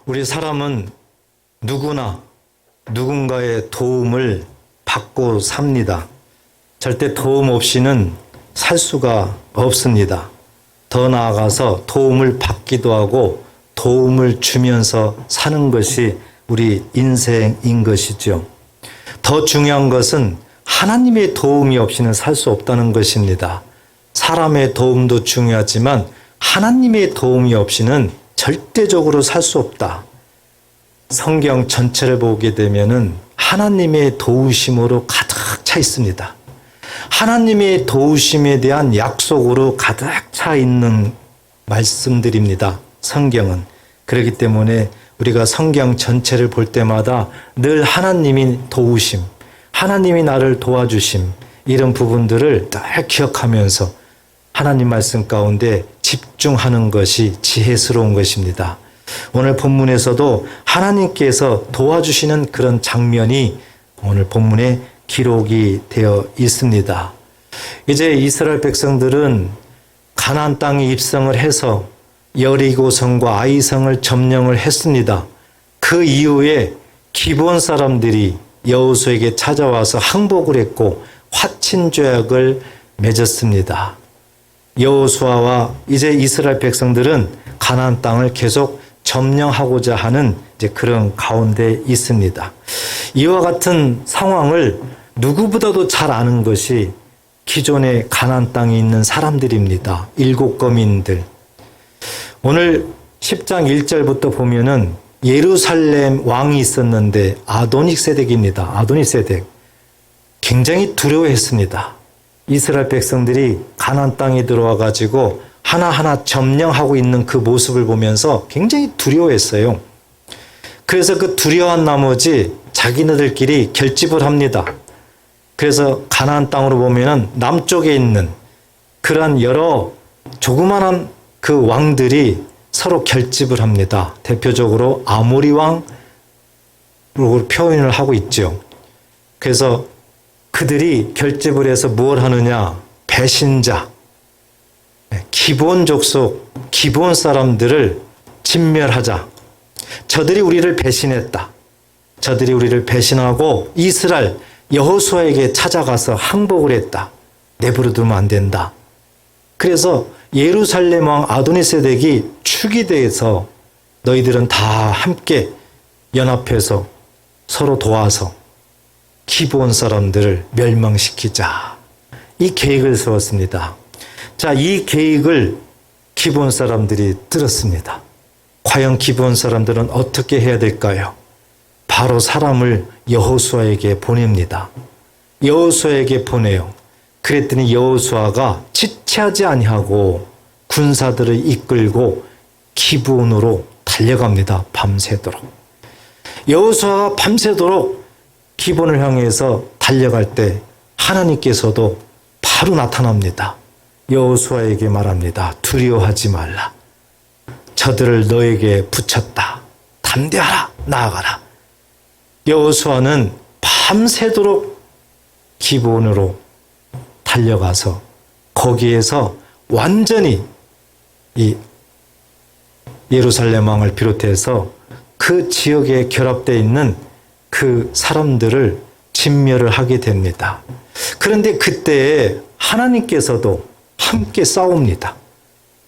우리 사람은 누구나 누군가의 도움을 받고 삽니다. 절대 도움 없이는 살 수가 없습니다. 더 나아가서 도움을 받기도 하고 도움을 주면서 사는 것이 우리 인생인 것이죠. 더 중요한 것은 하나님의 도움이 없이는 살 수 없다는 것입니다. 사람의 도움도 중요하지만 하나님의 도움이 없이는 절대적으로 살 수 없다. 성경 전체를 보게 되면은 하나님의 도우심으로 가득 차 있습니다. 하나님의 도우심에 대한 약속으로 가득 차 있는 말씀들입니다. 성경은. 그렇기 때문에 우리가 성경 전체를 볼 때마다 늘 하나님이 도우심, 하나님이 나를 도와주심, 이런 부분들을 늘 기억하면서 하나님 말씀 가운데 집중하는 것이 지혜스러운 것입니다. 오늘 본문에서도 하나님께서 도와주시는 그런 장면이 오늘 본문에 기록이 되어 있습니다. 이제 이스라엘 백성들은 가나안 땅에 입성을 해서 여리고성과 아이성을 점령을 했습니다. 그 이후에 기브온 사람들이 여호수아에게 찾아와서 항복을 했고 화친조약을 맺었습니다. 여호수아와 이제 이스라엘 백성들은 가나안 땅을 계속 점령하고자 하는 이제 그런 가운데 있습니다. 이와 같은 상황을 누구보다도 잘 아는 것이 기존의 가나안 땅에 있는 사람들입니다. 일곱 거민들. 오늘 10장 1절부터 보면은 예루살렘 왕이 있었는데 아도니세덱입니다. 아도니세덱. 굉장히 두려워했습니다. 이스라엘 백성들이 가나안 땅에 들어와 가지고 하나하나 점령하고 있는 그 모습을 보면서 굉장히 두려워했어요. 그래서 그 두려워한 나머지 자기네들끼리 결집을 합니다. 그래서 가나안 땅으로 보면은 남쪽에 있는 그러한 여러 조그만한 그 왕들이 서로 결집을 합니다. 대표적으로 아모리 왕으로 표현을 하고 있죠. 그래서 그들이 결집을 해서 뭘 하느냐? 배신자, 기브온 족속, 기브온 사람들을 진멸하자. 저들이 우리를 배신했다. 저들이 우리를 배신하고 이스라엘 여호수아에게 찾아가서 항복을 했다. 내버려 두면 안 된다. 그래서 예루살렘 왕 아도니세덱이 축이 돼서 너희들은 다 함께 연합해서 서로 도와서 기브온 사람들을 멸망시키자. 이 계획을 세웠습니다. 자, 이 계획을 기브온 사람들이 들었습니다. 과연 기브온 사람들은 어떻게 해야 될까요? 바로 사람을 여호수아에게 보냅니다. 여호수아에게 보내요. 그랬더니 여호수아가 지체하지 아니하고 군사들을 이끌고 기브온으로 달려갑니다. 밤새도록. 여호수아가 밤새도록 기브온을 향해서 달려갈 때 하나님께서도 바로 나타납니다. 여호수아에게 말합니다. 두려워하지 말라. 저들을 너에게 붙였다. 담대하라. 나아가라. 여호수아는 밤새도록 기브온으로 달려가서 거기에서 완전히 이 예루살렘 왕을 비롯해서 그 지역에 결합되어 있는 그 사람들을 진멸을 하게 됩니다. 그런데 그때 하나님께서도 함께 싸웁니다.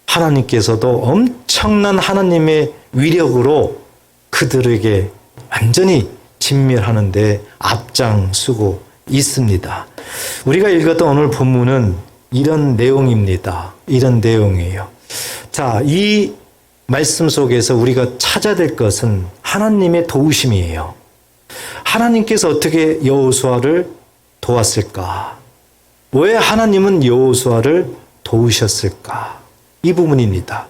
하나님께서도 엄청난 하나님의 위력으로 그들에게 완전히 진멸하는데 앞장서고 있습니다. 우리가 읽었던 오늘 본문은 이런 내용입니다. 이런 내용이에요. 자, 이 말씀 속에서 우리가 찾아야 될 것은 하나님의 도우심이에요. 하나님께서 어떻게 여호수아를 도왔을까? 왜 하나님은 여호수아를 도우셨을까? 이 부분입니다.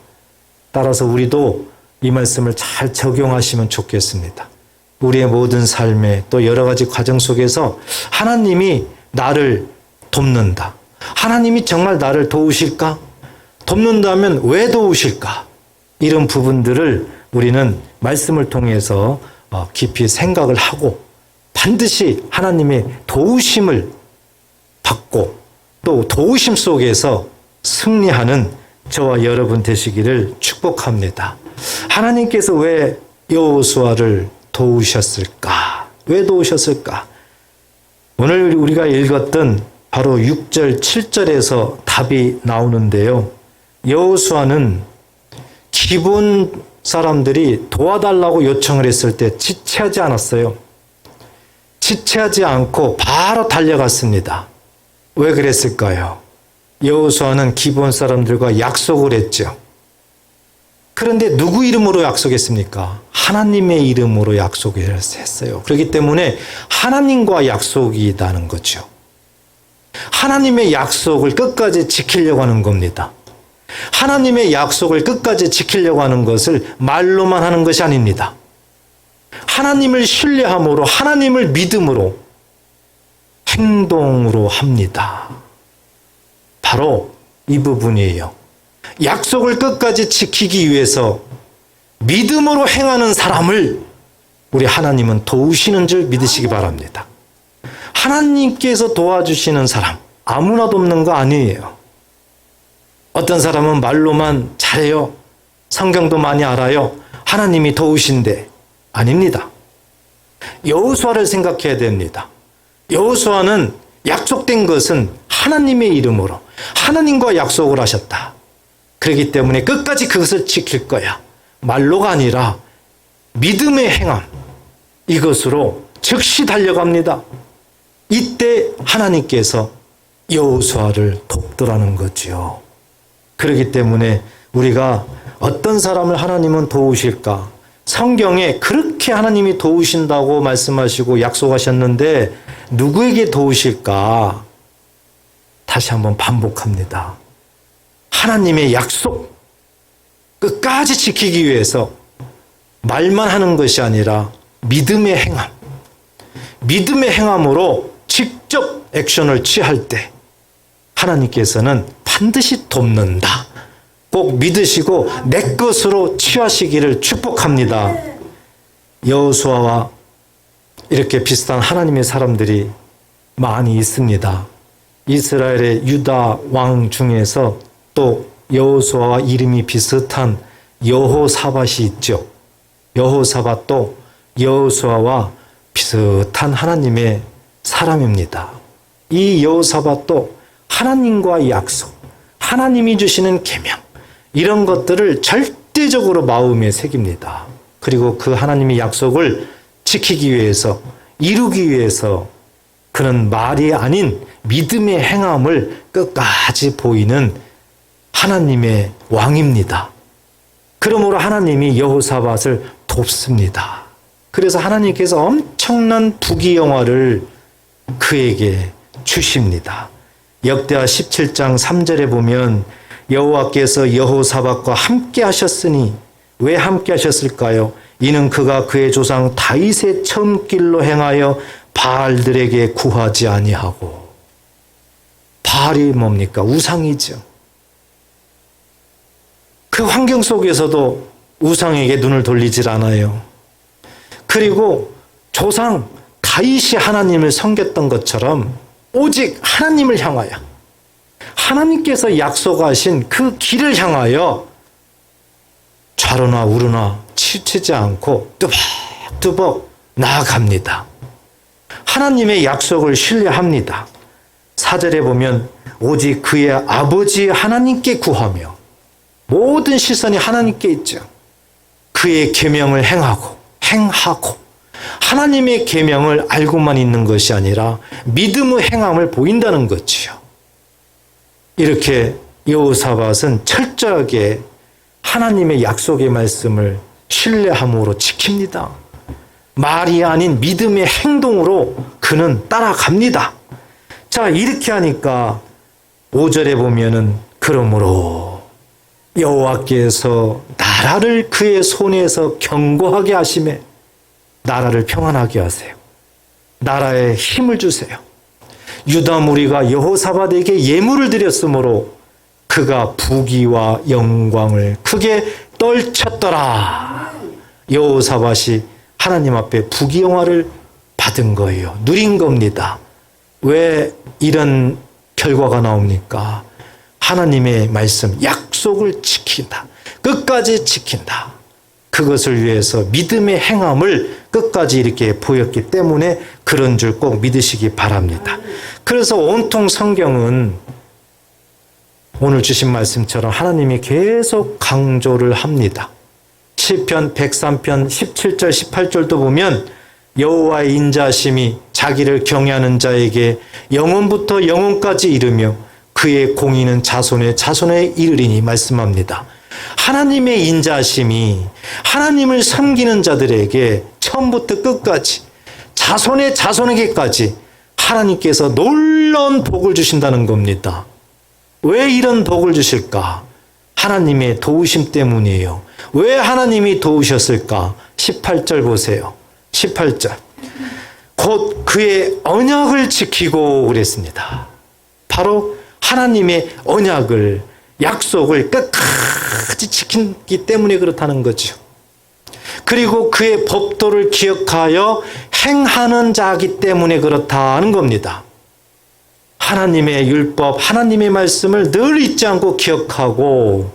따라서 우리도 이 말씀을 잘 적용하시면 좋겠습니다. 우리의 모든 삶에 또 여러 가지 과정 속에서 하나님이 나를 돕는다. 하나님이 정말 나를 도우실까? 돕는다면 왜 도우실까? 이런 부분들을 우리는 말씀을 통해서 깊이 생각을 하고 반드시 하나님의 도우심을 받고 또 도우심 속에서 승리하는 저와 여러분 되시기를 축복합니다. 하나님께서 왜 여호수아를 도우셨을까? 왜 도우셨을까? 오늘 우리가 읽었던 바로 6절, 7절에서 답이 나오는데요. 여호수아는 기본 사람들이 도와달라고 요청을 했을 때 지체하지 않았어요. 지체하지 않고 바로 달려갔습니다. 왜 그랬을까요? 여호수아는 기본 사람들과 약속을 했죠. 그런데 누구 이름으로 약속했습니까? 하나님의 이름으로 약속을 했어요. 그렇기 때문에 하나님과 약속이 있다는 거죠. 하나님의 약속을 끝까지 지키려고 하는 겁니다. 하나님의 약속을 끝까지 지키려고 하는 것을 말로만 하는 것이 아닙니다. 하나님을 신뢰함으로, 하나님을 믿음으로, 행동으로 합니다. 바로 이 부분이에요. 약속을 끝까지 지키기 위해서 믿음으로 행하는 사람을 우리 하나님은 도우시는 줄 믿으시기 바랍니다. 하나님께서 도와주시는 사람, 아무나도 없는 거 아니에요. 어떤 사람은 말로만 잘해요. 성경도 많이 알아요. 하나님이 도우신데 아닙니다. 여호수아를 생각해야 됩니다. 여호수아는 약속된 것은 하나님의 이름으로 하나님과 약속을 하셨다. 그렇기 때문에 끝까지 그것을 지킬 거야. 말로가 아니라 믿음의 행함, 이것으로 즉시 달려갑니다. 이때 하나님께서 여호수아를 돕더라는 거죠. 그렇기 때문에 우리가 어떤 사람을 하나님은 도우실까? 성경에 그렇게 하나님이 도우신다고 말씀하시고 약속하셨는데 누구에게 도우실까? 다시 한번 반복합니다. 하나님의 약속 끝까지 지키기 위해서 말만 하는 것이 아니라 믿음의 행함, 믿음의 행함으로 직접 액션을 취할 때 하나님께서는 반드시 돕는다. 꼭 믿으시고 내 것으로 취하시기를 축복합니다. 여호수아와 이렇게 비슷한 하나님의 사람들이 많이 있습니다. 이스라엘의 유다 왕 중에서 또 여호수아와 이름이 비슷한 여호사밧이 있죠. 여호사밧도 여호수아와 비슷한 하나님의 사람입니다. 이 여호사밧도 하나님과의 약속, 하나님이 주시는 계명, 이런 것들을 절대적으로 마음에 새깁니다. 그리고 그 하나님의 약속을 지키기 위해서, 이루기 위해서 그는 말이 아닌 믿음의 행함을 끝까지 보이는 하나님의 왕입니다. 그러므로 하나님이 여호사밧을 돕습니다. 그래서 하나님께서 엄청난 부귀영화를 그에게 주십니다. 역대하 17장 3절에 보면 여호와께서 여호사밧과 함께 하셨으니, 왜 함께 하셨을까요? 이는 그가 그의 조상 다윗의 처음길로 행하여 바알들에게 구하지 아니하고. 바알이 뭡니까? 우상이죠. 그 환경 속에서도 우상에게 눈을 돌리질 않아요. 그리고 조상 다윗이 하나님을 섬겼던 것처럼 오직 하나님을 향하여, 하나님께서 약속하신 그 길을 향하여 좌로나 우로나 치우치지 않고 뚜벅뚜벅 나아갑니다. 하나님의 약속을 신뢰합니다. 4절에 보면 오직 그의 아버지 하나님께 구하며, 모든 시선이 하나님께 있죠. 그의 계명을 행하고 하나님의 계명을 알고만 있는 것이 아니라 믿음의 행함을 보인다는 거지요. 이렇게 여호사밧은 철저하게 하나님의 약속의 말씀을 신뢰함으로 지킵니다. 말이 아닌 믿음의 행동으로 그는 따라갑니다. 자, 이렇게 하니까 5절에 보면은 그러므로 여호와께서 나라를 그의 손에서 견고하게 하시매 나라를 평안하게 하세요. 나라에 힘을 주세요. 유다 무리가 여호사밧에게 예물을 드렸으므로 그가 부귀와 영광을 크게 떨쳤더라. 여호사밧이 하나님 앞에 부귀영화를 받은 거예요. 누린 겁니다. 왜 이런 결과가 나옵니까? 하나님의 말씀, 약속을 지킨다. 끝까지 지킨다. 그것을 위해서 믿음의 행함을 끝까지 이렇게 보였기 때문에 그런 줄 꼭 믿으시기 바랍니다. 그래서 온통 성경은 오늘 주신 말씀처럼 하나님이 계속 강조를 합니다. 시편 103편 17절 18절도 보면 여호와의 인자심이 자기를 경외하는 자에게 영원부터 영원까지 이르며 그의 공의는 자손의 자손에 이르리니 말씀합니다. 하나님의 인자심이 하나님을 섬기는 자들에게 처음부터 끝까지 자손의 자손에게까지 하나님께서 놀라운 복을 주신다는 겁니다. 왜 이런 복을 주실까? 하나님의 도우심 때문이에요. 왜 하나님이 도우셨을까? 18절 보세요. 18절. 곧 그의 언약을 지키고 그랬습니다. 바로 하나님의 언약을, 약속을 끝까지 지키기 때문에 그렇다는 거죠. 그리고 그의 법도를 기억하여 행하는 자이기 때문에 그렇다는 겁니다. 하나님의 율법, 하나님의 말씀을 늘 잊지 않고 기억하고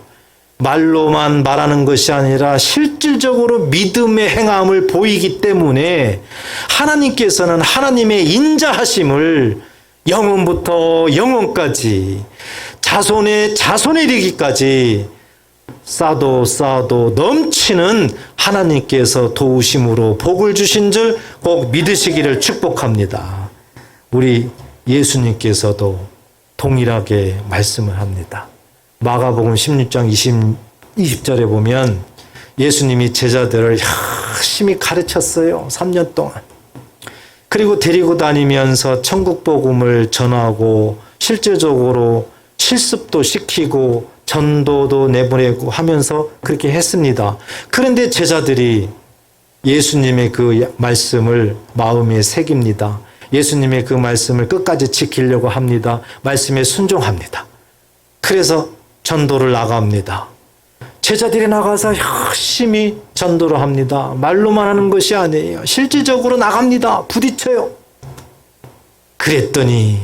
말로만 말하는 것이 아니라 실질적으로 믿음의 행함을 보이기 때문에 하나님께서는 하나님의 인자하심을 영원부터 영원까지 자손의 자손에 이르기까지 쌓도 넘치는 하나님께서 도우심으로 복을 주신 줄 꼭 믿으시기를 축복합니다. 우리 예수님께서도 동일하게 말씀을 합니다. 마가복음 16장 20절에 보면 예수님이 제자들을 열심히 가르쳤어요. 3년 동안. 그리고 데리고 다니면서 천국 복음을 전하고 실제적으로 실습도 시키고 전도도 내보내고 하면서 그렇게 했습니다. 그런데 제자들이 예수님의 그 말씀을 마음에 새깁니다. 예수님의 그 말씀을 끝까지 지키려고 합니다. 말씀에 순종합니다. 그래서 전도를 나갑니다. 제자들이 나가서 열심히 전도를 합니다. 말로만 하는 것이 아니에요. 실질적으로 나갑니다. 부딪혀요. 그랬더니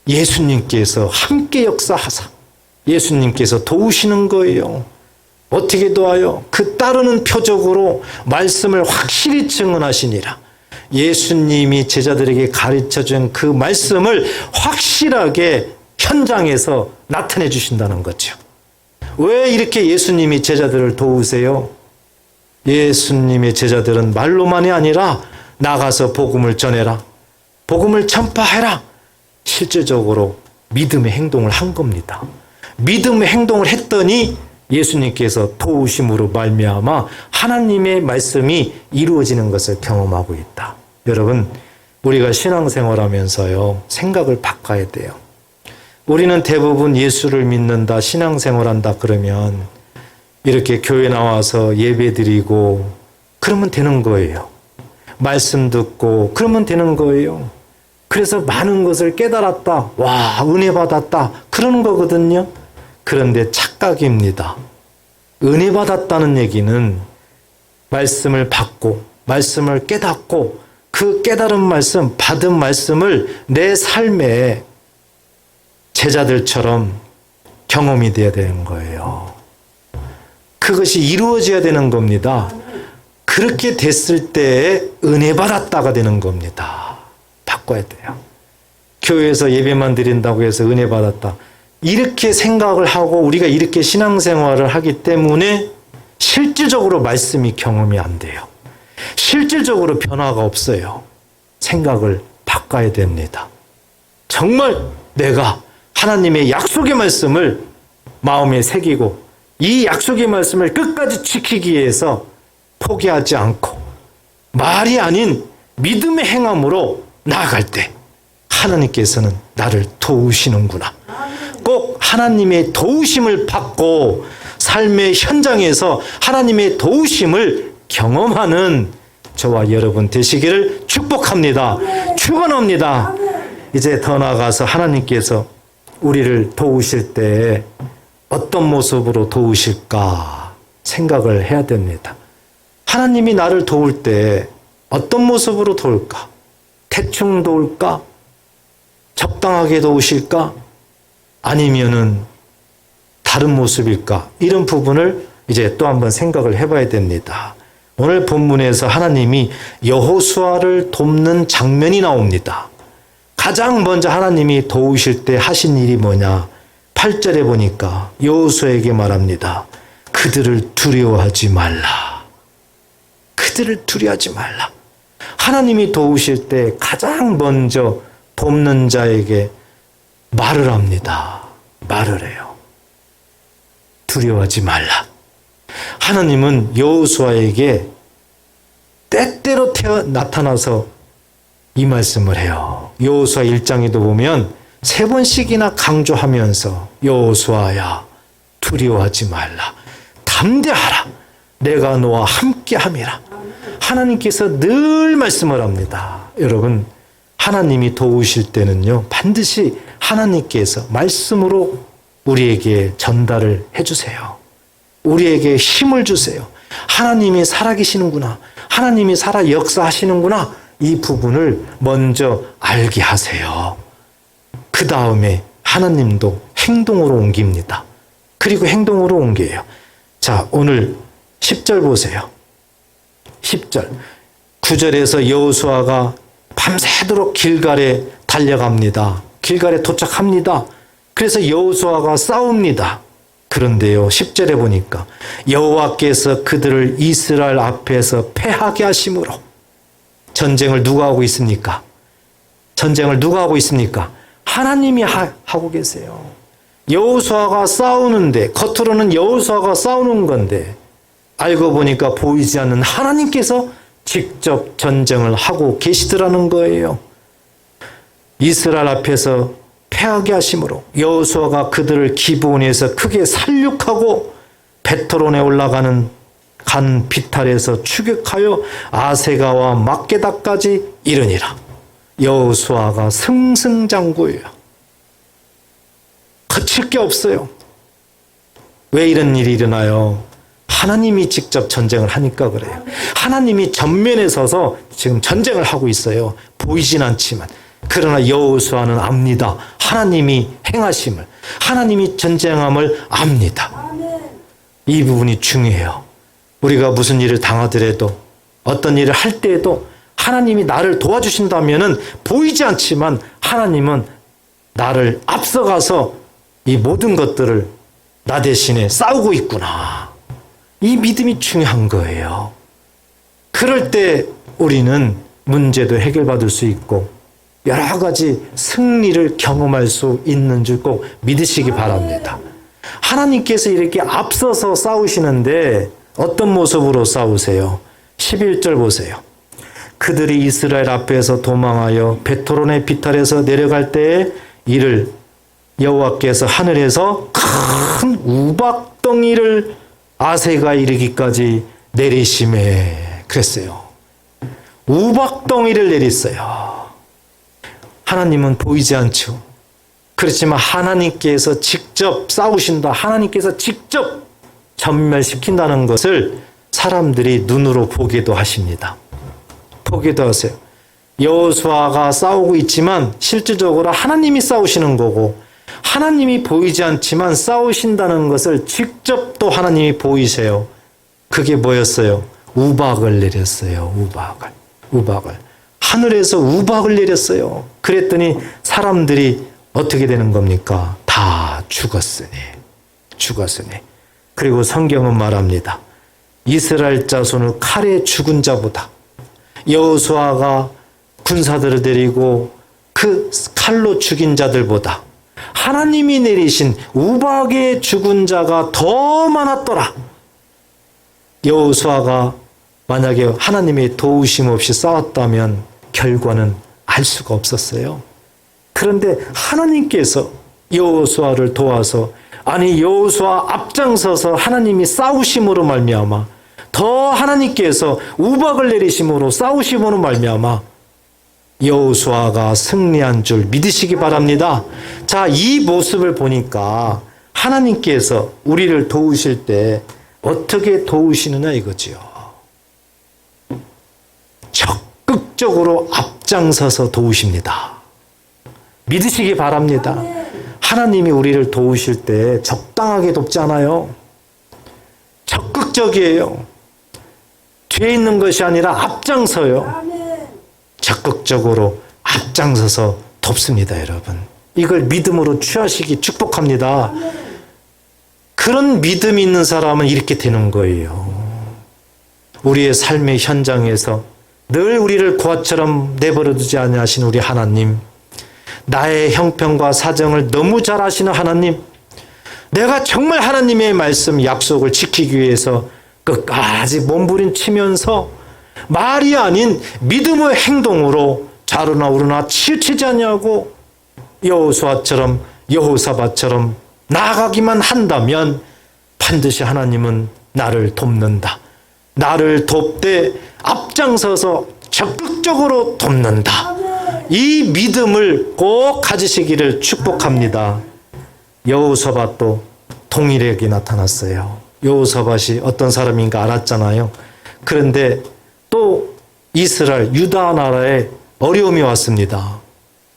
예수님께서 함께 역사하사 예수님께서 도우시는 거예요. 어떻게 도와요? 그 따르는 표적으로 말씀을 확실히 증언하시니라. 예수님이 제자들에게 가르쳐준 그 말씀을 확실하게 현장에서 나타내 주신다는 거죠. 왜 이렇게 예수님이 제자들을 도우세요? 예수님의 제자들은 말로만이 아니라 나가서 복음을 전해라. 복음을 전파해라. 실질적으로 믿음의 행동을 한 겁니다. 믿음의 행동을 했더니 예수님께서 도우심으로 말미암아 하나님의 말씀이 이루어지는 것을 경험하고 있다. 여러분, 우리가 신앙생활하면서요, 생각을 바꿔야 돼요. 우리는 대부분 예수를 믿는다, 신앙생활한다 그러면 이렇게 교회 나와서 예배드리고 그러면 되는 거예요. 말씀 듣고 그러면 되는 거예요. 그래서 많은 것을 깨달았다. 와, 은혜 받았다. 그러는 거거든요. 그런데 착각입니다. 은혜 받았다는 얘기는 말씀을 받고 말씀을 깨닫고 그 깨달은 말씀, 받은 말씀을 내 삶에 제자들처럼 경험이 돼야 되는 거예요. 그것이 이루어져야 되는 겁니다. 그렇게 됐을 때 은혜 받았다가 되는 겁니다. 바꿔야 돼요. 교회에서 예배만 드린다고 해서 은혜 받았다. 이렇게 생각을 하고 우리가 이렇게 신앙생활을 하기 때문에 실질적으로 말씀이 경험이 안 돼요. 실질적으로 변화가 없어요. 생각을 바꿔야 됩니다. 정말 내가 하나님의 약속의 말씀을 마음에 새기고 이 약속의 말씀을 끝까지 지키기 위해서 포기하지 않고 말이 아닌 믿음의 행함으로 나아갈 때 하나님께서는 나를 도우시는구나. 꼭 하나님의 도우심을 받고 삶의 현장에서 하나님의 도우심을 경험하는 저와 여러분 되시기를 축복합니다. 축원합니다. 이제 더 나아가서 하나님께서 우리를 도우실 때 어떤 모습으로 도우실까 생각을 해야 됩니다. 하나님이 나를 도울 때 어떤 모습으로 도울까? 대충 도울까? 적당하게 도우실까? 아니면은 다른 모습일까? 이런 부분을 이제 또 한번 생각을 해봐야 됩니다. 오늘 본문에서 하나님이 여호수아를 돕는 장면이 나옵니다. 가장 먼저 하나님이 도우실 때 하신 일이 뭐냐? 8절에 보니까 여호수아에게 말합니다. 그들을 두려워하지 말라. 그들을 두려워하지 말라. 하나님이 도우실 때 가장 먼저 돕는 자에게 말을 합니다. 말을 해요. 두려워하지 말라. 하나님은 여호수아에게 때때로 나타나서 이 말씀을 해요. 여호수아 1장에도 보면 3번씩이나 강조하면서 여호수아야 두려워하지 말라. 담대하라. 내가 너와 함께함이라. 하나님께서 늘 말씀을 합니다. 여러분, 하나님이 도우실 때는요, 반드시 하나님께서 말씀으로 우리에게 전달을 해주세요. 우리에게 힘을 주세요. 하나님이 살아계시는구나. 하나님이 살아 역사하시는구나. 이 부분을 먼저 알게 하세요. 그 다음에 하나님도 행동으로 옮깁니다. 그리고 행동으로 옮겨요. 자, 오늘 10절 보세요. 10절. 9절에서 여호수아가 밤새도록 길갈에 달려갑니다. 길갈에 도착합니다. 그래서 여호수아가 싸웁니다. 그런데요, 10절에 보니까 여호와께서 그들을 이스라엘 앞에서 패하게 하심으로. 전쟁을 누가 하고 있습니까? 전쟁을 누가 하고 있습니까? 하나님이 하고 계세요. 여호수아가 싸우는데, 겉으로는 여호수아가 싸우는 건데 알고 보니까 보이지 않는 하나님께서 직접 전쟁을 하고 계시더라는 거예요. 이스라엘 앞에서 패하게 하심으로 여호수아가 그들을 기브온에서 크게 살육하고 베토론에 올라가는 간 비탈에서 추격하여 아세가와 막게다까지 이르니라. 여호수아가 승승장구예요. 거칠 게 없어요. 왜 이런 일이 일어나요? 하나님이 직접 전쟁을 하니까 그래요. 하나님이 전면에 서서 지금 전쟁을 하고 있어요. 보이진 않지만. 그러나 여호수아는 압니다. 하나님이 행하심을, 하나님이 전쟁함을 압니다. 이 부분이 중요해요. 우리가 무슨 일을 당하더라도, 어떤 일을 할 때에도 하나님이 나를 도와주신다면은 보이지 않지만 하나님은 나를 앞서가서 이 모든 것들을 나 대신에 싸우고 있구나. 이 믿음이 중요한 거예요. 그럴 때 우리는 문제도 해결받을 수 있고 여러 가지 승리를 경험할 수 있는 줄 꼭 믿으시기 바랍니다. 하나님께서 이렇게 앞서서 싸우시는데 어떤 모습으로 싸우세요? 11절 보세요. 그들이 이스라엘 앞에서 도망하여 베토론의 비탈에서 내려갈 때에 이를 여호와께서 하늘에서 큰 우박덩이를 아세가 이르기까지 내리심에 그랬어요. 우박덩이를 내렸어요. 하나님은 보이지 않죠. 그렇지만 하나님께서 직접 싸우신다. 하나님께서 직접 전멸시킨다는 것을 사람들이 눈으로 보기도 하십니다. 보기도 하세요. 여호수아가 싸우고 있지만 실질적으로 하나님이 싸우시는 거고 하나님이 보이지 않지만 싸우신다는 것을 직접 또 하나님이 보이세요. 그게 뭐였어요? 우박을 내렸어요. 우박을. 하늘에서 우박을 내렸어요. 그랬더니 사람들이 어떻게 되는 겁니까? 다 죽었으니. 그리고 성경은 말합니다. 이스라엘 자손은 칼에 죽은 자보다 여호수아가 군사들을 데리고 그 칼로 죽인 자들보다 하나님이 내리신 우박에 죽은 자가 더 많았더라. 여호수아가 만약에 하나님의 도우심 없이 싸웠다면 결과는 알 수가 없었어요. 그런데 하나님께서 여호수아를 도와서, 아니 여호수아 앞장서서 하나님이 싸우심으로 말미암아, 더 하나님께서 우박을 내리심으로 싸우심으로 말미암아 여호수아가 승리한 줄 믿으시기 바랍니다. 자, 이 모습을 보니까 하나님께서 우리를 도우실 때 어떻게 도우시느냐 이거지요. 적극적으로 앞장서서 도우십니다. 믿으시기 바랍니다. 하나님이 우리를 도우실 때 적당하게 돕지 않아요. 적극적이에요. 뒤에 있는 것이 아니라 앞장서요. 적극적으로 앞장서서 돕습니다, 여러분. 이걸 믿음으로 취하시기 축복합니다. 그런 믿음이 있는 사람은 이렇게 되는 거예요. 우리의 삶의 현장에서 늘 우리를 고아처럼 내버려 두지 아니하신 우리 하나님, 나의 형편과 사정을 너무 잘 아시는 하나님, 내가 정말 하나님의 말씀 약속을 지키기 위해서 끝까지 몸부림치면서 말이 아닌 믿음의 행동으로 좌로나 우로나 치우치지 않냐고 여호수아처럼 여호사밧처럼 나아가기만 한다면 반드시 하나님은 나를 돕는다. 나를 돕되 앞장서서 적극적으로 돕는다. 이 믿음을 꼭 가지시기를 축복합니다. 여호사밧도 동일하게 나타났어요. 여호사밧이 어떤 사람인가 알았잖아요. 그런데 또 이스라엘 유다 나라에 어려움이 왔습니다.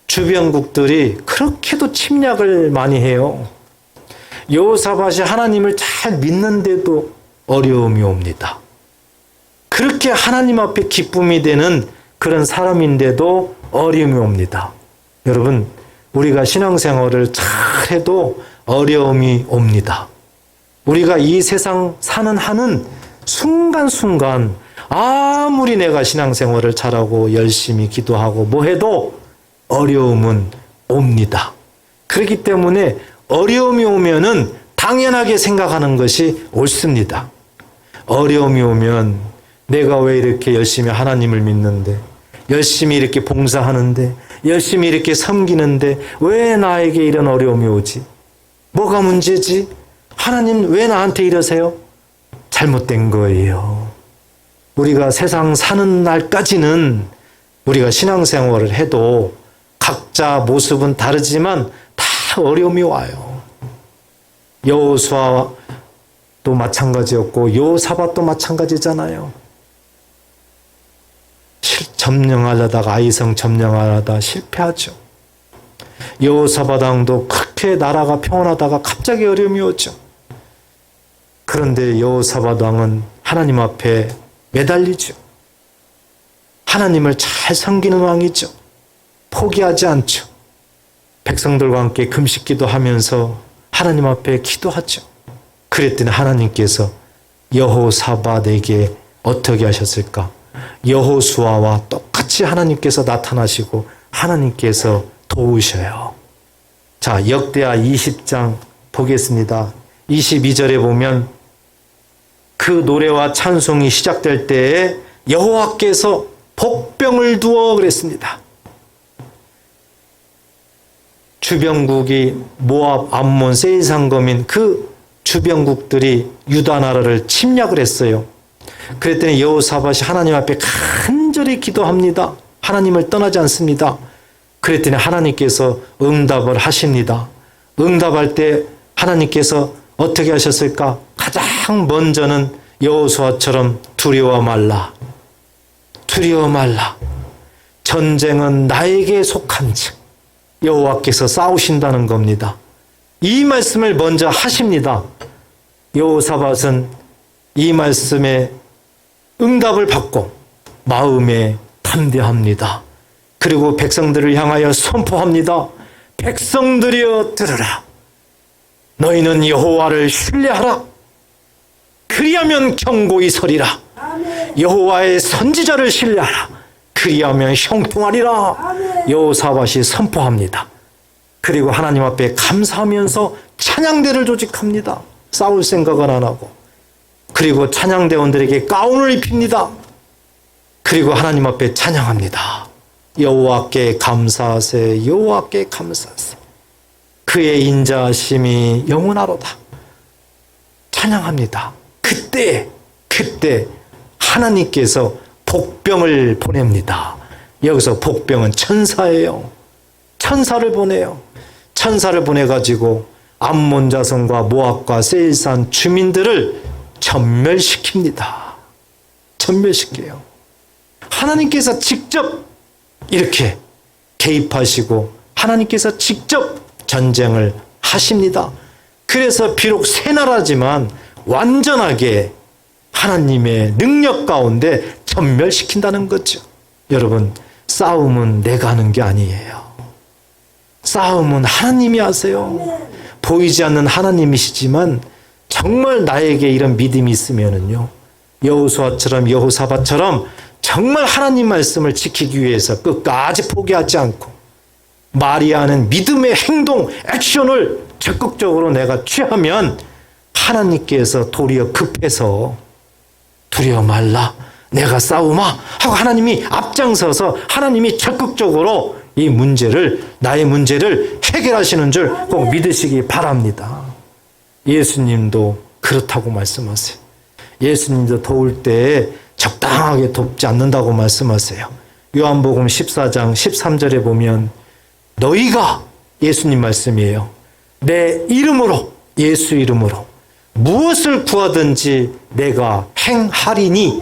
주변국들이 그렇게도 침략을 많이 해요. 여호사밧이 하나님을 잘 믿는데도 어려움이 옵니다. 그렇게 하나님 앞에 기쁨이 되는 그런 사람인데도 어려움이 옵니다. 여러분, 우리가 신앙생활을 잘해도 어려움이 옵니다. 우리가 이 세상 사는 하는 순간순간 아무리 내가 신앙생활을 잘하고 열심히 기도하고 뭐 해도 어려움은 옵니다. 그렇기 때문에 어려움이 오면은 당연하게 생각하는 것이 옳습니다. 어려움이 오면 내가 왜 이렇게 열심히 하나님을 믿는데, 열심히 이렇게 봉사하는데, 열심히 이렇게 섬기는데 왜 나에게 이런 어려움이 오지? 뭐가 문제지? 하나님 왜 나한테 이러세요? 잘못된 거예요. 우리가 세상 사는 날까지는 우리가 신앙생활을 해도 각자 모습은 다르지만 다 어려움이 와요. 여호수아도 마찬가지였고 여호사밧도 마찬가지잖아요. 점령하려다가 아이성 점령하려다 실패하죠. 여호사밧 왕도 그렇게 나라가 평온하다가 갑자기 어려움이 오죠. 그런데 여호사밧 왕은 하나님 앞에 매달리죠. 하나님을 잘 섬기는 왕이죠. 포기하지 않죠. 백성들과 함께 금식기도 하면서 하나님 앞에 기도하죠. 그랬더니 하나님께서 여호사밧에게 어떻게 하셨을까? 여호수아와 똑같이 하나님께서 나타나시고 하나님께서 도우셔요. 자, 역대하 20장 보겠습니다. 22절에 보면 그 노래와 찬송이 시작될 때에 여호와께서 복병을 두어 그랬습니다. 주변국이 모압, 암몬, 세일 상검인 그 주변국들이 유다 나라를 침략을 했어요. 그랬더니 여호사밧이 하나님 앞에 간절히 기도합니다. 하나님을 떠나지 않습니다. 그랬더니 하나님께서 응답을 하십니다. 응답할 때 하나님께서 어떻게 하셨을까? 가장 먼저는 여호수아처럼 두려워 말라. 두려워 말라. 전쟁은 나에게 속한즉 여호와께서 싸우신다는 겁니다. 이 말씀을 먼저 하십니다. 여호사밧은 이 말씀에 응답을 받고 마음에 담대합니다. 그리고 백성들을 향하여 선포합니다. 백성들이여 들으라. 너희는 여호와를 신뢰하라. 그리하면 견고히 서리라. 여호와의 선지자를 신뢰하라. 그리하면 형통하리라. 여호사밧이 선포합니다. 그리고 하나님 앞에 감사하면서 찬양대를 조직합니다. 싸울 생각은 안 하고. 그리고 찬양대원들에게 가운을 입힙니다. 그리고 하나님 앞에 찬양합니다. 여호와께 감사하세. 여호와께 감사하세. 그의 인자하심이 영원하로다. 찬양합니다. 그때 하나님께서 복병을 보냅니다. 여기서 복병은 천사예요. 천사를 보내요. 천사를 보내가지고 암몬 자손과 모압과 세일산 주민들을 전멸시킵니다. 전멸시켜요. 하나님께서 직접 이렇게 개입하시고 하나님께서 직접 전쟁을 하십니다. 그래서 비록 새 나라지만 완전하게 하나님의 능력 가운데 전멸시킨다는 거죠. 여러분, 싸움은 내가 하는 게 아니에요. 싸움은 하나님이 하세요. 보이지 않는 하나님이시지만 정말 나에게 이런 믿음이 있으면은요, 여호수아처럼 여호사밧처럼 정말 하나님 말씀을 지키기 위해서 끝까지 포기하지 않고 마리아는 믿음의 행동, 액션을 적극적으로 내가 취하면 하나님께서 도리어 급해서 두려워 말라, 내가 싸우마 하고 하나님이 앞장서서 하나님이 적극적으로 이 문제를, 나의 문제를 해결하시는 줄 꼭 믿으시기 바랍니다. 예수님도 그렇다고 말씀하세요. 예수님도 도울 때 적당하게 돕지 않는다고 말씀하세요. 요한복음 14장 13절에 보면 너희가, 예수님 말씀이에요, 내 이름으로, 예수 이름으로 무엇을 구하든지 내가 행하리니,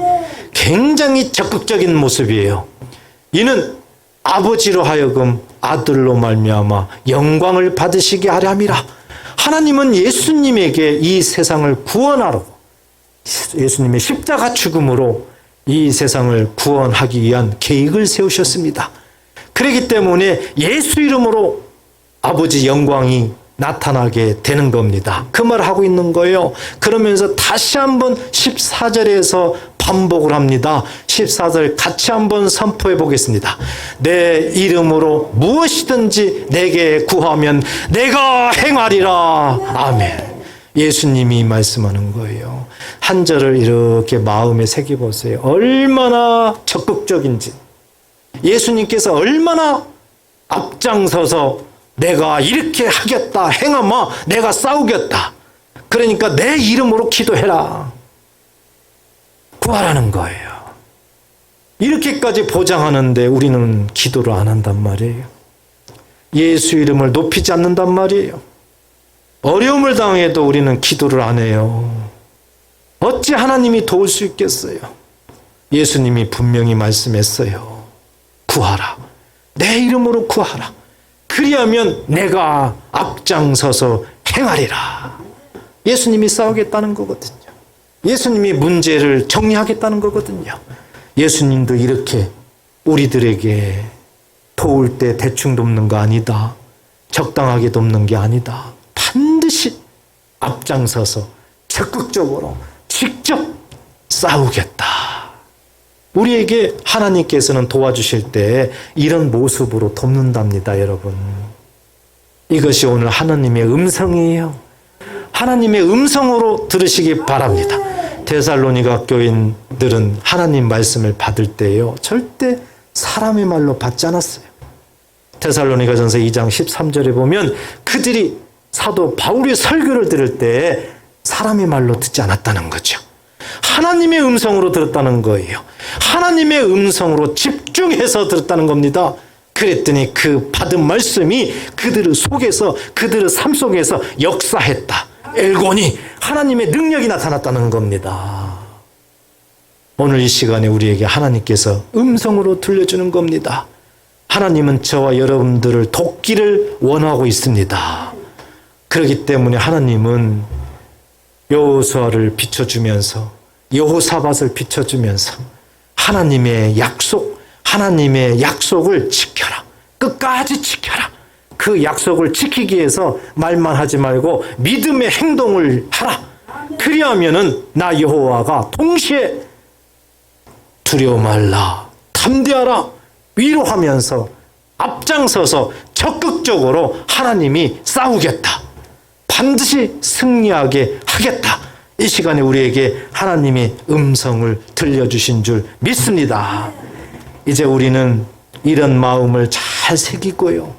굉장히 적극적인 모습이에요. 이는 아버지로 하여금 아들로 말미암아 영광을 받으시게 하려 함이라. 하나님은 예수님에게 이 세상을 구원하러, 예수님의 십자가 죽음으로 이 세상을 구원하기 위한 계획을 세우셨습니다. 그렇기 때문에 예수 이름으로 아버지 영광이 나타나게 되는 겁니다. 그 말을 하고 있는 거예요. 그러면서 다시 한번 14절에서 반복을 합니다. 14절 같이 한번 선포해 보겠습니다. 내 이름으로 무엇이든지 내게 구하면 내가 행하리라. 아멘. 예수님이 말씀하는 거예요. 한 절을 이렇게 마음에 새겨보세요. 얼마나 적극적인지, 예수님께서 얼마나 앞장서서 내가 이렇게 하겠다, 행하마, 내가 싸우겠다, 그러니까 내 이름으로 기도해라, 구하라는 거예요. 이렇게까지 보장하는데 우리는 기도를 안 한단 말이에요. 예수 이름을 높이지 않는단 말이에요. 어려움을 당해도 우리는 기도를 안 해요. 어찌 하나님이 도울 수 있겠어요? 예수님이 분명히 말씀했어요. 구하라. 내 이름으로 구하라. 그리하면 내가 앞장서서 행하리라. 예수님이 싸우겠다는 거거든요. 예수님이 문제를 정리하겠다는 거거든요. 예수님도 이렇게 우리들에게 도울 때 대충 돕는 거 아니다, 적당하게 돕는 게 아니다, 반드시 앞장서서 적극적으로 직접 싸우겠다. 우리에게 하나님께서는 도와주실 때 이런 모습으로 돕는답니다, 여러분. 이것이 오늘 하나님의 음성이에요. 하나님의 음성으로 들으시기 바랍니다. 데살로니가 교인들은 하나님 말씀을 받을 때요, 절대 사람의 말로 받지 않았어요. 데살로니가전서 2장 13절에 보면 그들이 사도 바울의 설교를 들을 때 사람의 말로 듣지 않았다는 거죠. 하나님의 음성으로 들었다는 거예요. 하나님의 음성으로 집중해서 들었다는 겁니다. 그랬더니 그 받은 말씀이 그들의 속에서, 그들의 삶 속에서 역사했다. 엘고니, 하나님의 능력이 나타났다는 겁니다. 오늘 이 시간에 우리에게 하나님께서 음성으로 들려주는 겁니다. 하나님은 저와 여러분들을 돕기를 원하고 있습니다. 그렇기 때문에 하나님은 여호수아를 비춰주면서, 여호사밧을 비춰주면서 하나님의 약속을 지켜라. 끝까지 지켜라. 그 약속을 지키기 위해서 말만 하지 말고 믿음의 행동을 하라. 그리하면은 나 여호와가 동시에 두려워 말라, 담대하라, 위로하면서 앞장서서 적극적으로 하나님이 싸우겠다, 반드시 승리하게 하겠다. 이 시간에 우리에게 하나님의 음성을 들려주신 줄 믿습니다. 이제 우리는 이런 마음을 잘 새기고요,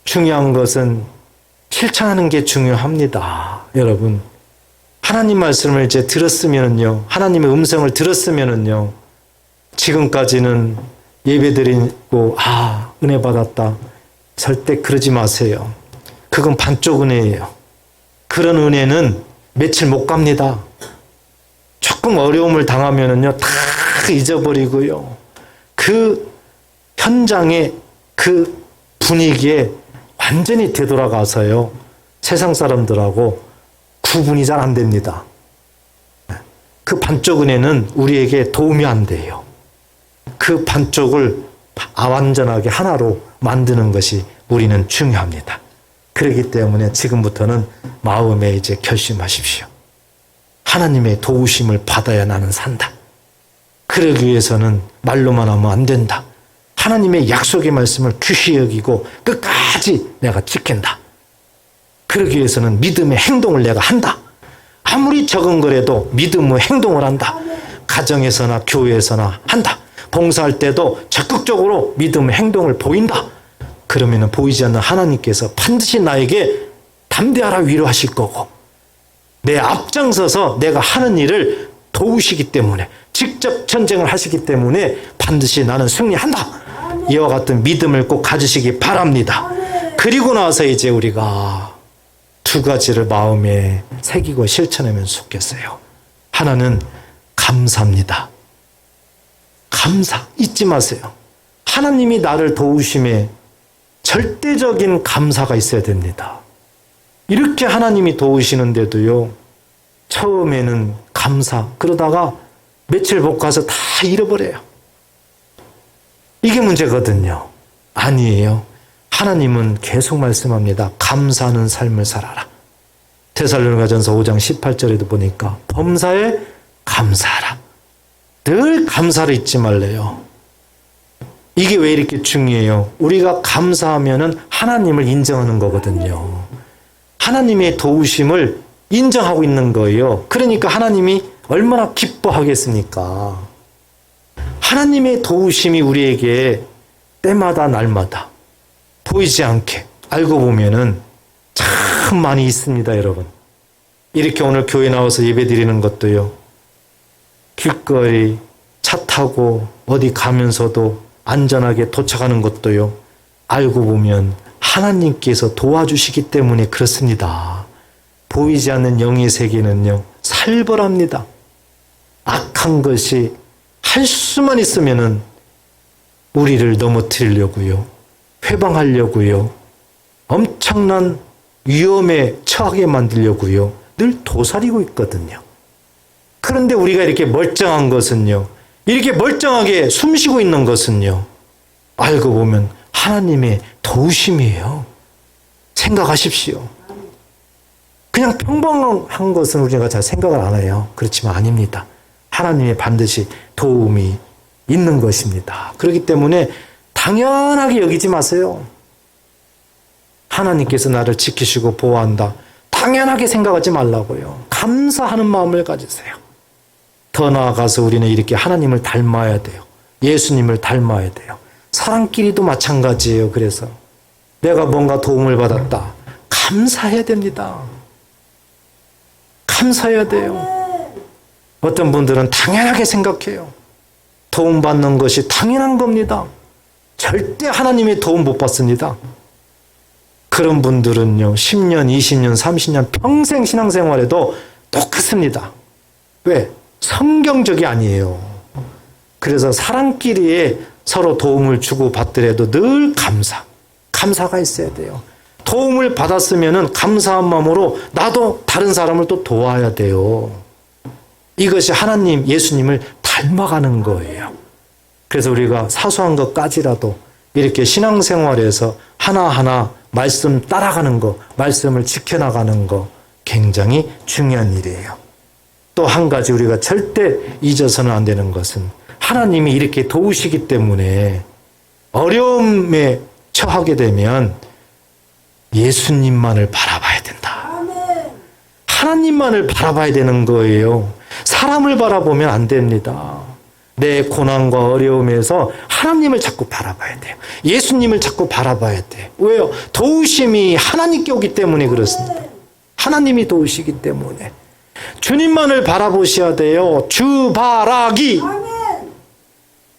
중요한 것은 실천하는 게 중요합니다. 여러분, 하나님 말씀을 이제 들었으면요, 하나님의 음성을 들었으면요, 지금까지는 예배드리고 은혜 받았다, 절대 그러지 마세요. 그건 반쪽 은혜예요. 그런 은혜는 며칠 못 갑니다. 조금 어려움을 당하면은요, 다 잊어버리고요, 그 현장에, 그 분위기에 완전히 되돌아가서요, 세상 사람들하고 구분이 잘 안 됩니다. 그 반쪽 은혜는 우리에게 도움이 안 돼요. 그 반쪽을 완전하게 하나로 만드는 것이 우리는 중요합니다. 그렇기 때문에 지금부터는 마음에 이제 결심하십시오. 하나님의 도우심을 받아야 나는 산다. 그러기 위해서는 말로만 하면 안 된다. 하나님의 약속의 말씀을 귀히 여기고 끝까지 내가 지킨다. 그러기 위해서는 믿음의 행동을 내가 한다. 아무리 적은 거라도 믿음의 행동을 한다. 가정에서나 교회에서나 한다. 봉사할 때도 적극적으로 믿음의 행동을 보인다. 그러면 보이지 않는 하나님께서 반드시 나에게 담대하라 위로하실 거고, 내 앞장서서 내가 하는 일을 도우시기 때문에, 직접 전쟁을 하시기 때문에 반드시 나는 승리한다. 이와 같은 믿음을 꼭 가지시기 바랍니다. 그리고 나서 이제 우리가 두 가지를 마음에 새기고 실천하면 좋겠어요. 하나는 감사입니다. 감사 잊지 마세요. 하나님이 나를 도우심에 절대적인 감사가 있어야 됩니다. 이렇게 하나님이 도우시는데도요, 처음에는 감사, 그러다가 며칠 못 가서 다 잃어버려요. 이게 문제거든요. 아니에요. 하나님은 계속 말씀합니다. 감사하는 삶을 살아라. 데살로니가전서 5장 18절에도 보니까 범사에 감사하라. 늘 감사를 잊지 말래요. 이게 왜 이렇게 중요해요? 우리가 감사하면은 하나님을 인정하는 거거든요. 하나님의 도우심을 인정하고 있는 거예요. 그러니까 하나님이 얼마나 기뻐하겠습니까? 하나님의 도우심이 우리에게 때마다 날마다 보이지 않게 알고 보면은 참 많이 있습니다, 여러분. 이렇게 오늘 교회 나와서 예배 드리는 것도요, 길거리 차 타고 어디 가면서도 안전하게 도착하는 것도요, 알고 보면 하나님께서 도와주시기 때문에 그렇습니다. 보이지 않는 영의 세계는요, 살벌합니다. 악한 것이 할 수만 있으면은 우리를 넘어뜨리려고요, 회방하려고요, 엄청난 위험에 처하게 만들려고요, 늘 도사리고 있거든요. 그런데 우리가 이렇게 멀쩡한 것은요, 이렇게 멀쩡하게 숨쉬고 있는 것은요, 알고 보면 하나님의 도우심이에요. 생각하십시오. 그냥 평범한 것은 우리가 잘 생각을 안 해요. 그렇지만 아닙니다. 하나님의 반드시 도움이 있는 것입니다. 그렇기 때문에 당연하게 여기지 마세요. 하나님께서 나를 지키시고 보호한다. 당연하게 생각하지 말라고요. 감사하는 마음을 가지세요. 더 나아가서 우리는 이렇게 하나님을 닮아야 돼요. 예수님을 닮아야 돼요. 사람끼리도 마찬가지예요. 그래서 내가 뭔가 도움을 받았다. 감사해야 됩니다. 감사해야 돼요. 어떤 분들은 당연하게 생각해요. 도움받는 것이 당연한 겁니다. 절대 하나님의 도움 못 받습니다. 그런 분들은요, 10년, 20년, 30년 평생 신앙생활에도 똑같습니다. 왜? 성경적이 아니에요. 그래서 사람끼리에 서로 도움을 주고 받더라도 늘 감사가 있어야 돼요. 도움을 받았으면 감사한 마음으로 나도 다른 사람을 또 도와야 돼요. 이것이 하나님, 예수님을 닮아가는 거예요. 그래서 우리가 사소한 것까지라도 이렇게 신앙생활에서 하나하나 말씀 따라가는 거, 말씀을 지켜나가는 거 굉장히 중요한 일이에요. 또 한 가지 우리가 절대 잊어서는 안 되는 것은 하나님이 이렇게 도우시기 때문에 어려움에 처하게 되면 예수님만을 바라봐야 된다. 하나님만을 바라봐야 되는 거예요. 사람을 바라보면 안 됩니다. 내 고난과 어려움에서 하나님을 자꾸 바라봐야 돼요. 예수님을 자꾸 바라봐야 돼요. 왜요? 도우심이 하나님께 오기 때문에 그렇습니다. 하나님이 도우시기 때문에. 주님만을 바라보셔야 돼요. 주바라기.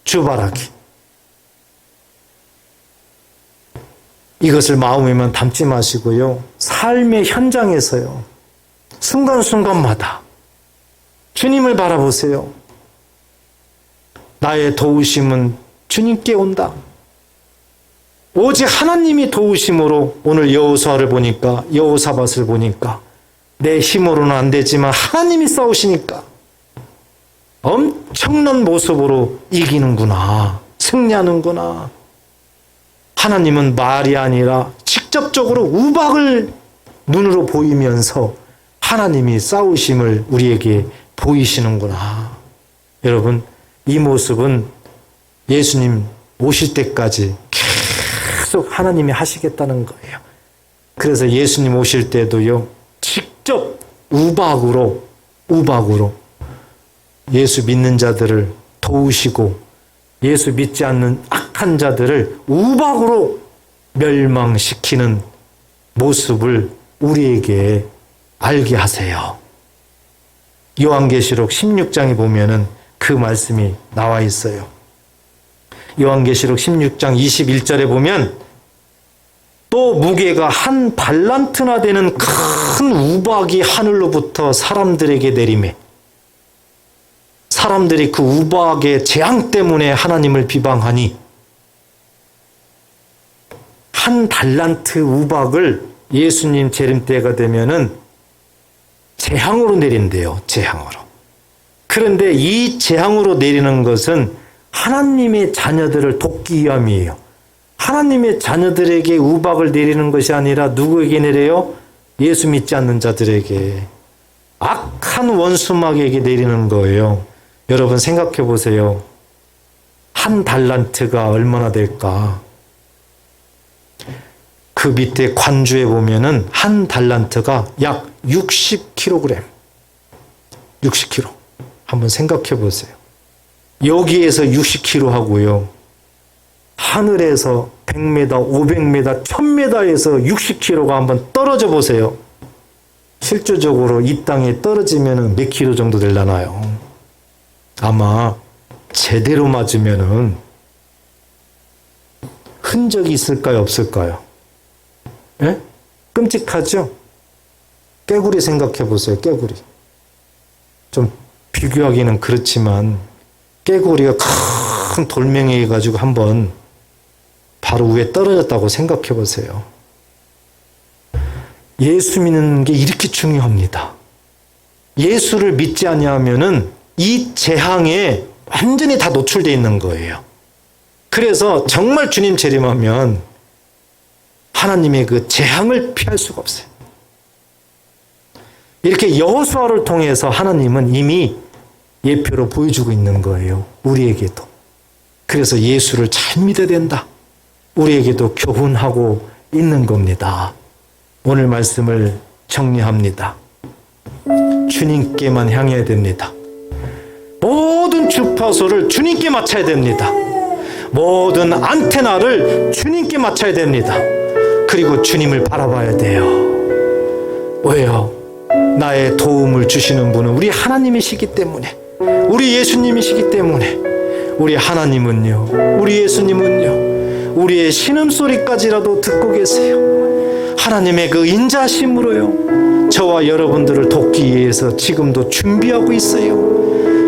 주바라기. 이것을 마음에만 담지 마시고요. 삶의 현장에서요. 순간순간마다 주님을 바라보세요. 나의 도우심은 주님께 온다. 오직 하나님이 도우심으로 오늘 여호수아를 보니까, 여호사밧을 보니까 내 힘으로는 안 되지만 하나님이 싸우시니까 엄청난 모습으로 이기는구나, 승리하는구나. 하나님은 말이 아니라 직접적으로 우박을 눈으로 보이면서 하나님이 싸우심을 우리에게 보이시는구나. 여러분, 이 모습은 예수님 오실 때까지 계속 하나님이 하시겠다는 거예요. 그래서 예수님 오실 때도요, 직접 우박으로 예수 믿는 자들을 도우시고 예수 믿지 않는 악한 자들을 우박으로 멸망시키는 모습을 우리에게 알게 하세요. 요한계시록 16장에 보면은 그 말씀이 나와 있어요. 요한계시록 16장 21절에 보면 또 무게가 한 달란트나 되는 큰 우박이 하늘로부터 사람들에게 내리매, 사람들이 그 우박의 재앙 때문에 하나님을 비방하니 한 달란트 우박을 예수님 재림 때가 되면은 재앙으로 내린대요. 재앙으로. 그런데 이 재앙으로 내리는 것은 하나님의 자녀들을 돕기 위함이에요. 하나님의 자녀들에게 우박을 내리는 것이 아니라 누구에게 내려요? 예수 믿지 않는 자들에게, 악한 원수막에게 내리는 거예요. 여러분 생각해 보세요. 한 달란트가 얼마나 될까? 그 밑에 관주에 보면은 한 달란트가 약 60kg. 60kg. 한번 생각해 보세요. 여기에서 60kg 하고요. 하늘에서 100m, 500m, 1000m에서 60kg가 한번 떨어져 보세요. 실질적으로 이 땅에 떨어지면 몇 킬로 정도 되려나요? 아마 제대로 맞으면은 흔적이 있을까요? 없을까요? 예? 끔찍하죠? 깨구리 생각해 보세요. 깨구리. 좀 비교하기는 그렇지만 깨구리가 큰 돌멩이 가지고 한번 바로 위에 떨어졌다고 생각해 보세요. 예수 믿는 게 이렇게 중요합니다. 예수를 믿지 아니하면은 이 재앙에 완전히 다 노출되어 있는 거예요. 그래서 정말 주님 재림하면 하나님의 그 재앙을 피할 수가 없어요. 이렇게 여호수아를 통해서 하나님은 이미 예표로 보여주고 있는 거예요. 우리에게도. 그래서 예수를 잘 믿어야 된다. 우리에게도 교훈하고 있는 겁니다. 오늘 말씀을 정리합니다. 주님께만 향해야 됩니다. 모든 주파수를 주님께 맞춰야 됩니다. 모든 안테나를 주님께 맞춰야 됩니다. 그리고 주님을 바라봐야 돼요. 왜요? 나의 도움을 주시는 분은 우리 하나님이시기 때문에, 우리 예수님이시기 때문에, 우리 하나님은요, 우리 예수님은요, 우리의 신음소리까지라도 듣고 계세요. 하나님의 그 인자심으로요, 저와 여러분들을 돕기 위해서 지금도 준비하고 있어요.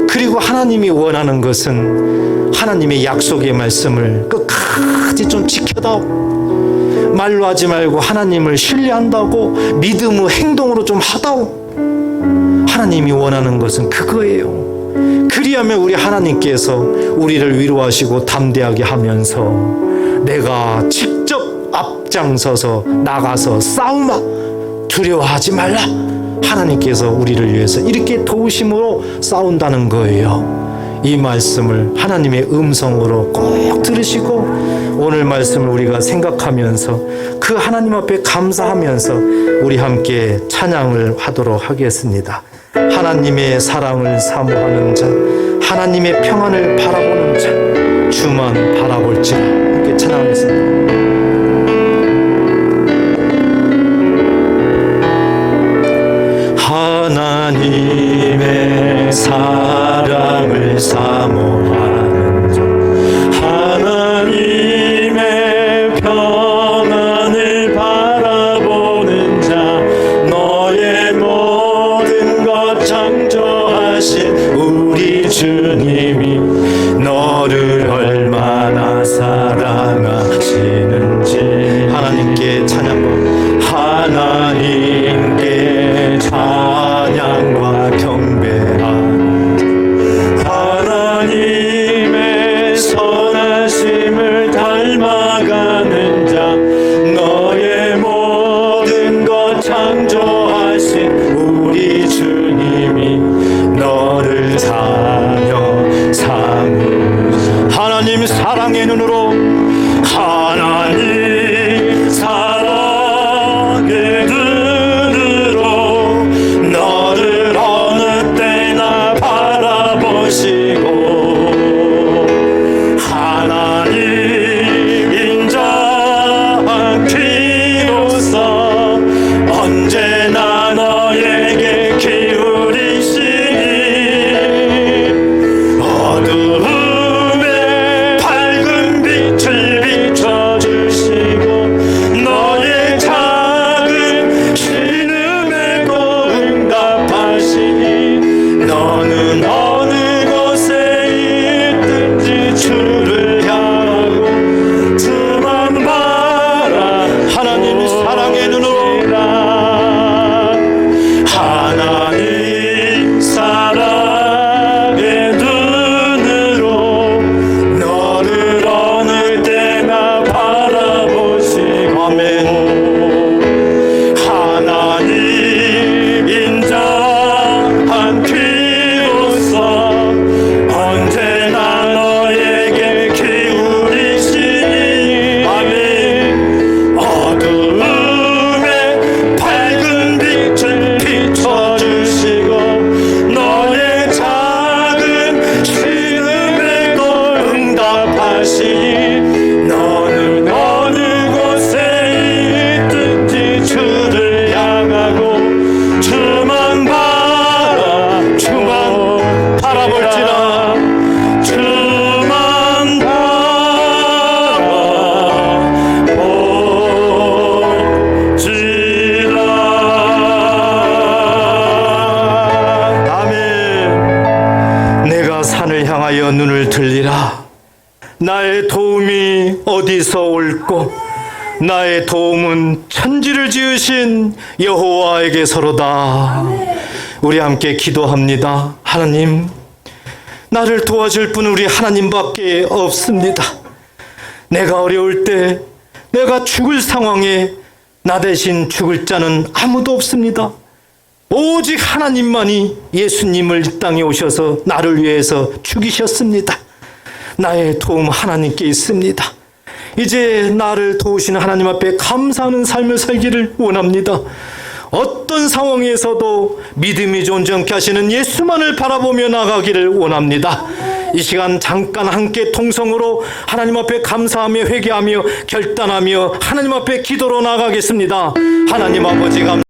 그리고 하나님이 원하는 것은 하나님의 약속의 말씀을 끝까지 좀 지켜다오. 말로 하지 말고 하나님을 신뢰한다고 믿음의 행동으로 좀 하다오. 하나님이 원하는 것은 그거예요. 그리하면 우리 하나님께서 우리를 위로하시고 담대하게 하면서 내가 직접 앞장서서 나가서 싸우마, 두려워하지 말라. 하나님께서 우리를 위해서 이렇게 도우심으로 싸운다는 거예요. 이 말씀을 하나님의 음성으로 꼭 들으시고 오늘 말씀을 우리가 생각하면서 그 하나님 앞에 감사하면서 우리 함께 찬양을 하도록 하겠습니다. 하나님의 사랑을 사모하는 자, 하나님의 평안을 바라보는 자, 주만 바라볼지라. 함께 찬양하겠습니다. 하나님의 사랑을 사모하는 자, 하나님의 평안을 바라보는 자, 너의 모든 것 창조하신 우리 주님이 너를 얼마나 사랑하시는지 하나님께 찬양과 하나님께 찬양과 경배하는 하시니 너는 어느 곳에 있든지 주를 향하고 주만 바라볼지라 주만 바라볼지라. 아멘. 내가 산을 향하여 눈을 들리라. 나의 도움이 어디서 올꼬? 나의 도움은 천지를 지으신 여호와에게서로다. 우리 함께 기도합니다. 하나님, 나를 도와줄 분은 우리 하나님밖에 없습니다. 내가 어려울 때, 내가 죽을 상황에 나 대신 죽을 자는 아무도 없습니다. 오직 하나님만이 예수님을 이 땅에 오셔서 나를 위해서 죽이셨습니다. 나의 도움 하나님께 있습니다. 이제 나를 도우시는 하나님 앞에 감사하는 삶을 살기를 원합니다. 어떤 상황에서도 믿음이 온전케 하시는 예수만을 바라보며 나가기를 원합니다. 이 시간 잠깐 함께 통성으로 하나님 앞에 감사하며 회개하며 결단하며 하나님 앞에 기도로 나가겠습니다. 하나님 아버지 감사합니다.